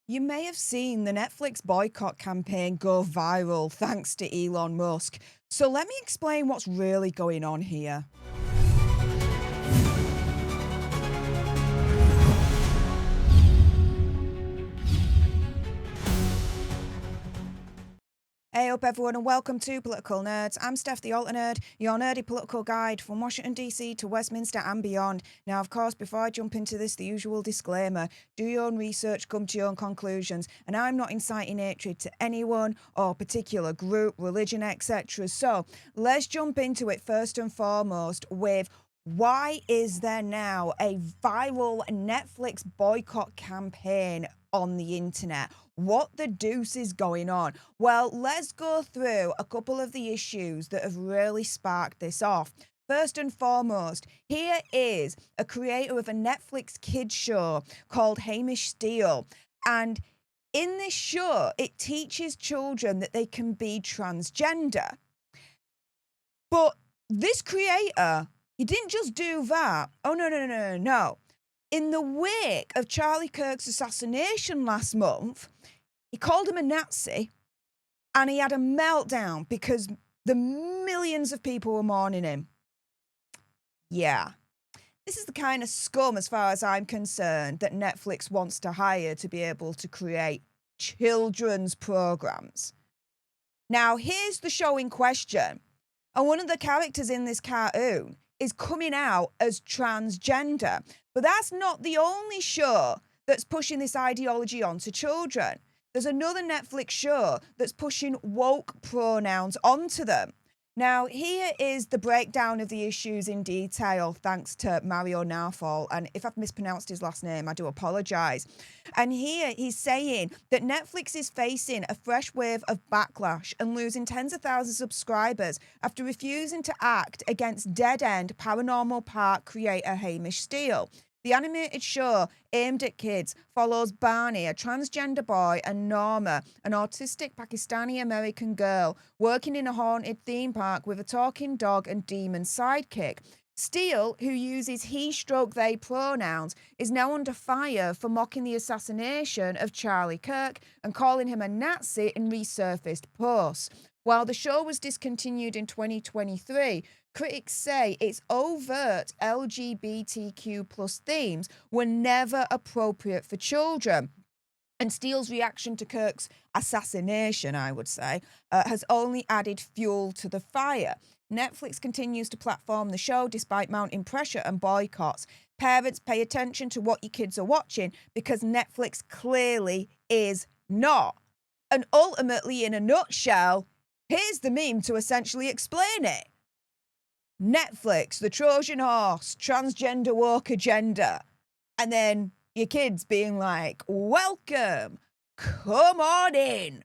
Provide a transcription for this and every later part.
You may have seen the Netflix boycott campaign go viral thanks to Elon Musk. So let me explain what's really going on here. Hey up everyone and welcome to Political Nerds. I'm Steph the Alter Nerd, your nerdy political guide from Washington DC to Westminster and beyond. Now of course before I jump into this, the usual disclaimer, do your own research, come to your own conclusions, and I'm not inciting hatred to anyone or particular group, religion, etc. So let's jump into it first and foremost with why is there now a viral Netflix boycott campaign on the internet? What the deuce is going on? Well, let's go through a couple of the issues that have really sparked this off. First and foremost, here is a creator of a Netflix kids show called Hamish Steele. And in this show, it teaches children that they can be transgender. But this creator, he didn't just do that. Oh, no. In the wake of Charlie Kirk's assassination last month, he called him a Nazi and he had a meltdown because the millions of people were mourning him. Yeah. This is the kind of scum, as far as I'm concerned, that Netflix wants to hire to be able to create children's programs. Now, here's the show in question. And one of the characters in this cartoon is coming out as transgender. But that's not the only show that's pushing this ideology onto children. There's another Netflix show that's pushing woke pronouns onto them. Now, here is the breakdown of the issues in detail, thanks to Mario Narfall. And if I've mispronounced his last name, I do apologise. And here he's saying that Netflix is facing a fresh wave of backlash and losing tens of thousands of subscribers after refusing to act against dead-end Paranormal Park creator Hamish Steele. The animated show, aimed at kids, follows Barney, a transgender boy, and Norma, an autistic Pakistani-American girl, working in a haunted theme park with a talking dog and demon sidekick. Steele, who uses he/they pronouns, is now under fire for mocking the assassination of Charlie Kirk and calling him a Nazi in resurfaced posts. While the show was discontinued in 2023, critics say its overt LGBTQ plus themes were never appropriate for children. And Steele's reaction to Kirk's assassination, I would say, has only added fuel to the fire. Netflix continues to platform the show despite mounting pressure and boycotts. Parents, pay attention to what your kids are watching because Netflix clearly is not. And ultimately, in a nutshell, here's the meme to essentially explain it. Netflix, the Trojan horse, transgender woke agenda. And then your kids being like, welcome, come on in.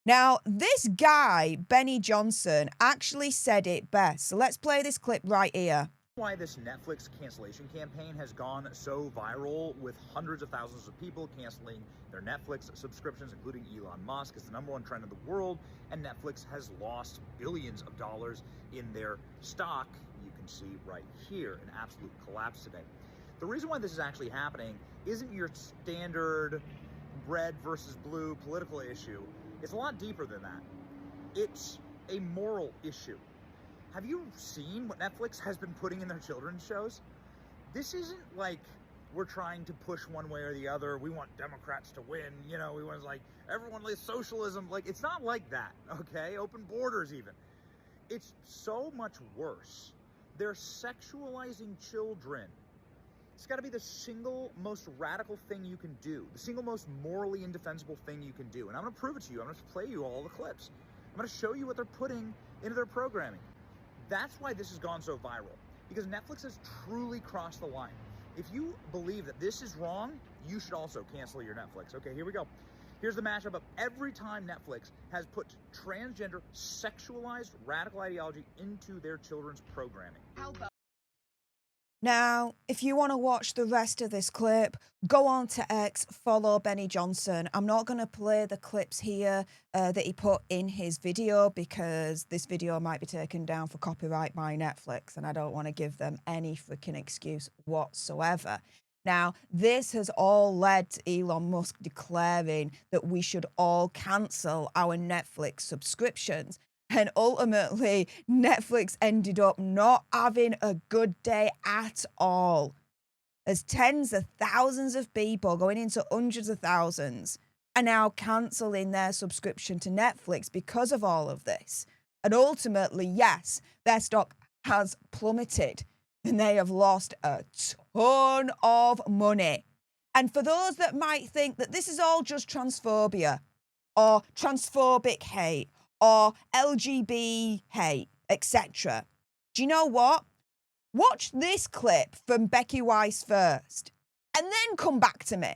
Now, this guy, Benny Johnson, actually said it best. So let's play this clip right here. Why this Netflix cancellation campaign has gone so viral, with hundreds of thousands of people canceling their Netflix subscriptions, including Elon Musk. It's the #1 trend in the world, and Netflix has lost billions of dollars in their stock. You can see right here an absolute collapse today. The reason why this is actually happening isn't your standard red versus blue political issue. It's a lot deeper than that. It's a moral issue. Have you seen what Netflix has been putting in their children's shows? This isn't like we're trying to push one way or the other. We want Democrats to win. You know, we want like everyone likes socialism. Like, it's not like that, okay? Open borders even. It's so much worse. They're sexualizing children. It's got to be the single most radical thing you can do, the single most morally indefensible thing you can do. And I'm going to prove it to you. I'm going to play you all the clips. I'm going to show you what they're putting into their programming. That's why this has gone so viral, because Netflix has truly crossed the line. If you believe that this is wrong, you should also cancel your Netflix. Okay, here we go. Here's the mashup of every time Netflix has put transgender, sexualized, radical ideology into their children's programming. Now, if you want to watch the rest of this clip, go on to X, follow Benny Johnson. I'm not going to play the clips here that he put in his video because this video might be taken down for copyright by Netflix and I don't want to give them any freaking excuse whatsoever. Now, this has all led to Elon Musk declaring that we should all cancel our Netflix subscriptions. And ultimately, Netflix ended up not having a good day at all, as tens of thousands of people, going into hundreds of thousands, are now cancelling their subscription to Netflix because of all of this. And ultimately, yes, their stock has plummeted and they have lost a ton of money. And for those that might think that this is all just transphobia or transphobic hate or LGB hate, etc., do you know what? Watch this clip from Becky Weiss first and then come back to me.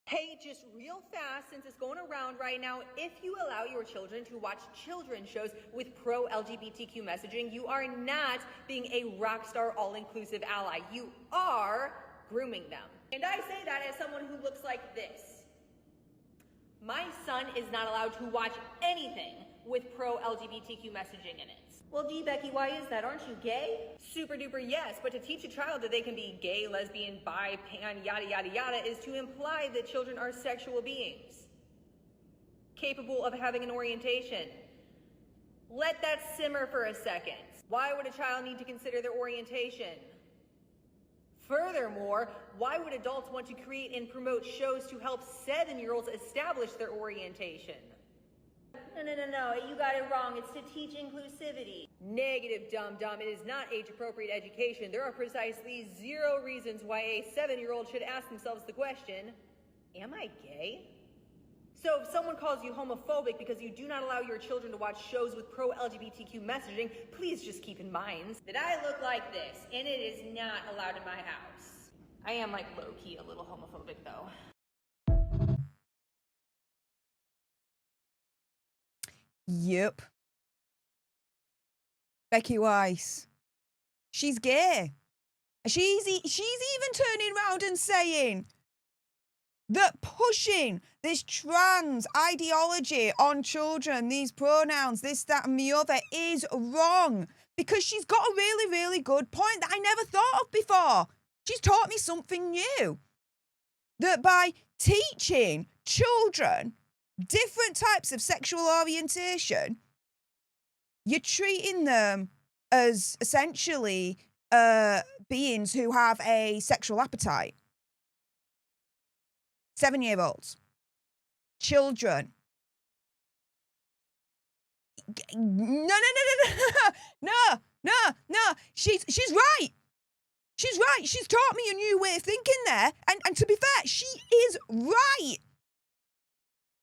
Hey, just real fast, since it's going around right now, if you allow your children to watch children's shows with pro-LGBTQ messaging, you are not being a rock star all-inclusive ally. You are grooming them. And I say that as someone who looks like this. My son is not allowed to watch anything with pro-LGBTQ messaging in it. Well, gee, Becky, why is that? Aren't you gay? Super duper yes, but to teach a child that they can be gay, lesbian, bi, pan, yada yada yada is to imply that children are sexual beings, capable of having an orientation. Let that simmer for a second. Why would a child need to consider their orientation? Furthermore, why would adults want to create and promote shows to help 7-year-olds establish their orientation? No, you got it wrong. It's to teach inclusivity. Negative, dum-dum. It is not age-appropriate education. There are precisely 0 reasons why a 7-year-old should ask themselves the question, am I gay? So if someone calls you homophobic because you do not allow your children to watch shows with pro-LGBTQ messaging, please just keep in mind that I look like this, and it is not allowed in my house. I am like low-key a little homophobic though. Yep. Becky Weiss. She's gay. She's even turning around and saying that pushing this trans ideology on children, these pronouns, this, that, and the other, is wrong. Because she's got a really, really good point that I never thought of before. She's taught me something new. That by teaching children different types of sexual orientation, you're treating them as essentially beings who have a sexual appetite. 7-year-olds, children. No. She's right. She's right. She's taught me a new way of thinking there. And to be fair, she is right.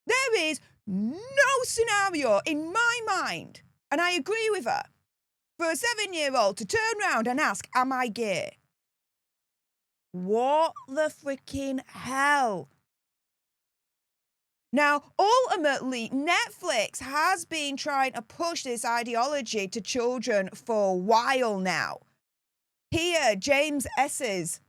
There is no scenario in my mind, and I agree with her, for a 7-year-old to turn around and ask, am I gay? What the freaking hell? Now, ultimately, Netflix has been trying to push this ideology to children for a while now. Here, James S's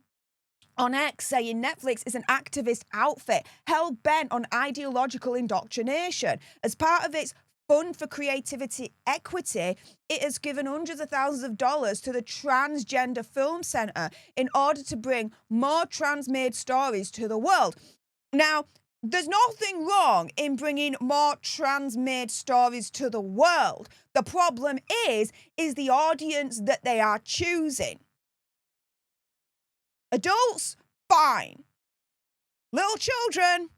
on X saying Netflix is an activist outfit hell-bent on ideological indoctrination. As part of its Fund for Creativity Equity, it has given hundreds of thousands of dollars to the Transgender Film Center in order to bring more trans-made stories to the world. Now, there's nothing wrong in bringing more trans-made stories to the world. The problem is the audience that they are choosing. Adults, fine. Little children,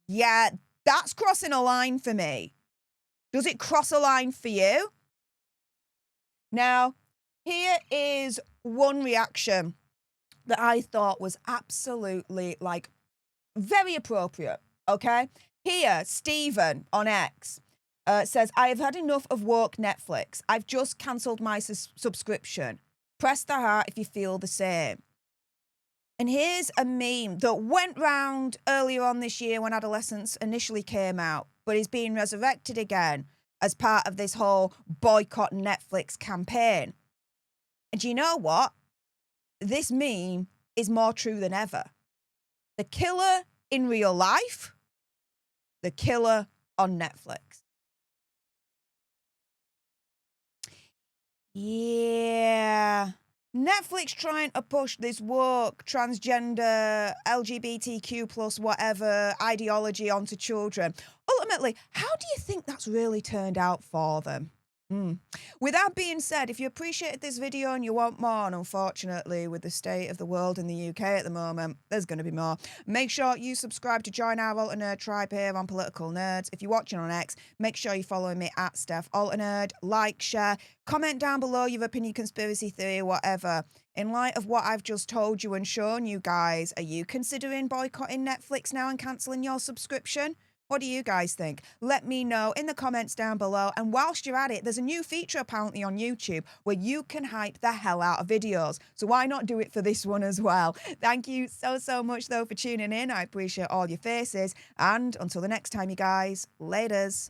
yeah, that's crossing a line for me. Does it cross a line for you? Now, here is one reaction that I thought was absolutely, very appropriate, okay? Here, Stephen on X says, I have had enough of woke Netflix. I've just cancelled my subscription. Press the heart if you feel the same. And here's a meme that went round earlier on this year when Adolescence initially came out, but is being resurrected again as part of this whole Boycott Netflix campaign. And do you know what? This meme is more true than ever. The killer in real life, the killer on Netflix. Yeah, Netflix trying to push this woke, transgender, LGBTQ plus whatever ideology onto children. Ultimately, how do you think that's really turned out for them? With that being said, if you appreciated this video and you want more, and unfortunately with the state of the world in the UK at the moment, there's going to be more, make sure you subscribe to join our Alternerd tribe here on Political Nerds. If you're watching on X, make sure you're following me at Steph Alternerd. Like, share, comment down below your opinion, conspiracy theory, whatever. In light of what I've just told you and shown you guys, are you considering boycotting Netflix now and cancelling your subscription? What do you guys think? Let me know in the comments down below. And whilst you're at it, there's a new feature apparently on YouTube where you can hype the hell out of videos. So why not do it for this one as well? Thank you so much though for tuning in. I appreciate all your faces. And until the next time, you guys, laters.